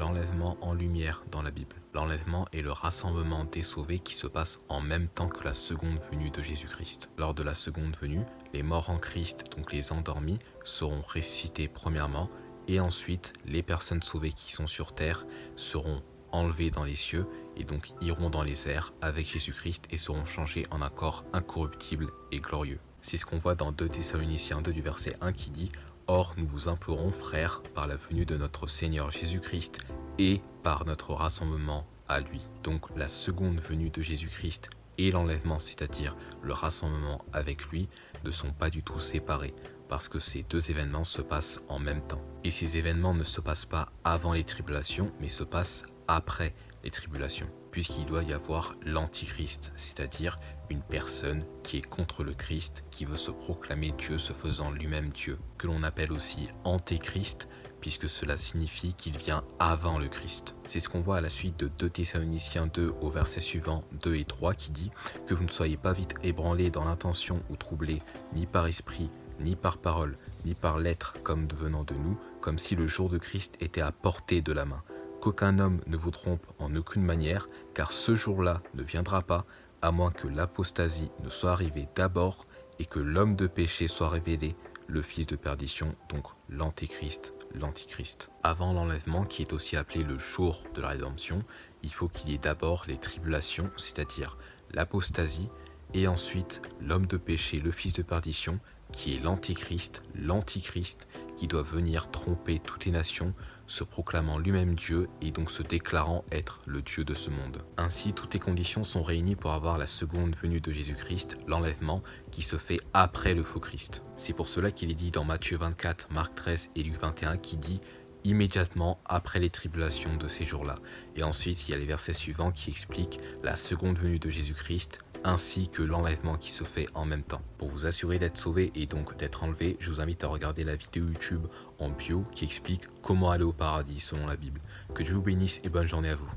l'enlèvement en lumière dans la Bible. L'enlèvement est le rassemblement des sauvés qui se passe en même temps que la seconde venue de Jésus-Christ. Lors de la seconde venue, les morts en Christ, donc les endormis, seront ressuscités premièrement, et ensuite les personnes sauvées qui sont sur terre seront enlevées dans les cieux et donc iront dans les airs avec Jésus-Christ et seront changés en un corps incorruptible et glorieux. C'est ce qu'on voit dans 2 Thessaloniciens 2 du verset 1 qui dit « Or nous vous implorons, frères, par la venue de notre Seigneur Jésus-Christ et par notre rassemblement à lui. » Donc la seconde venue de Jésus-Christ et l'enlèvement, c'est-à-dire le rassemblement avec lui, ne sont pas du tout séparés, parce que ces deux événements se passent en même temps. Et ces événements ne se passent pas avant les tribulations, mais se passent après les tribulations, puisqu'il doit y avoir l'Antichrist, c'est-à-dire une personne qui est contre le Christ, qui veut se proclamer Dieu se faisant lui-même Dieu, que l'on appelle aussi Antéchrist, puisque cela signifie qu'il vient avant le Christ. C'est ce qu'on voit à la suite de 2 Thessaloniciens 2 au verset suivant 2 et 3 qui dit « Que vous ne soyez pas vite ébranlés dans l'intention ou troublés, ni par esprit, ni par parole, ni par lettre comme venant de nous, comme si le jour de Christ était à portée de la main. Qu'aucun homme ne vous trompe en aucune manière, car ce jour-là ne viendra pas, à moins que l'apostasie ne soit arrivée d'abord et que l'homme de péché soit révélé, le fils de perdition, donc l'Antéchrist, l'Antichrist. Avant l'enlèvement, qui est aussi appelé le jour de la rédemption, il faut qu'il y ait d'abord les tribulations, c'est-à-dire l'apostasie, et ensuite l'homme de péché, le fils de perdition, qui est l'Antéchrist, l'Antichrist, qui doit venir tromper toutes les nations, se proclamant lui-même Dieu et donc se déclarant être le Dieu de ce monde. Ainsi, toutes les conditions sont réunies pour avoir la seconde venue de Jésus-Christ, l'enlèvement, qui se fait après le faux Christ. C'est pour cela qu'il est dit dans Matthieu 24, Marc 13 et Luc 21 qui dit immédiatement après les tribulations de ces jours-là. Et ensuite, il y a les versets suivants qui expliquent la seconde venue de Jésus-Christ, ainsi que l'enlèvement qui se fait en même temps. Pour vous assurer d'être sauvé et donc d'être enlevé, je vous invite à regarder la vidéo YouTube en bio qui explique comment aller au paradis selon la Bible. Que Dieu vous bénisse et bonne journée à vous.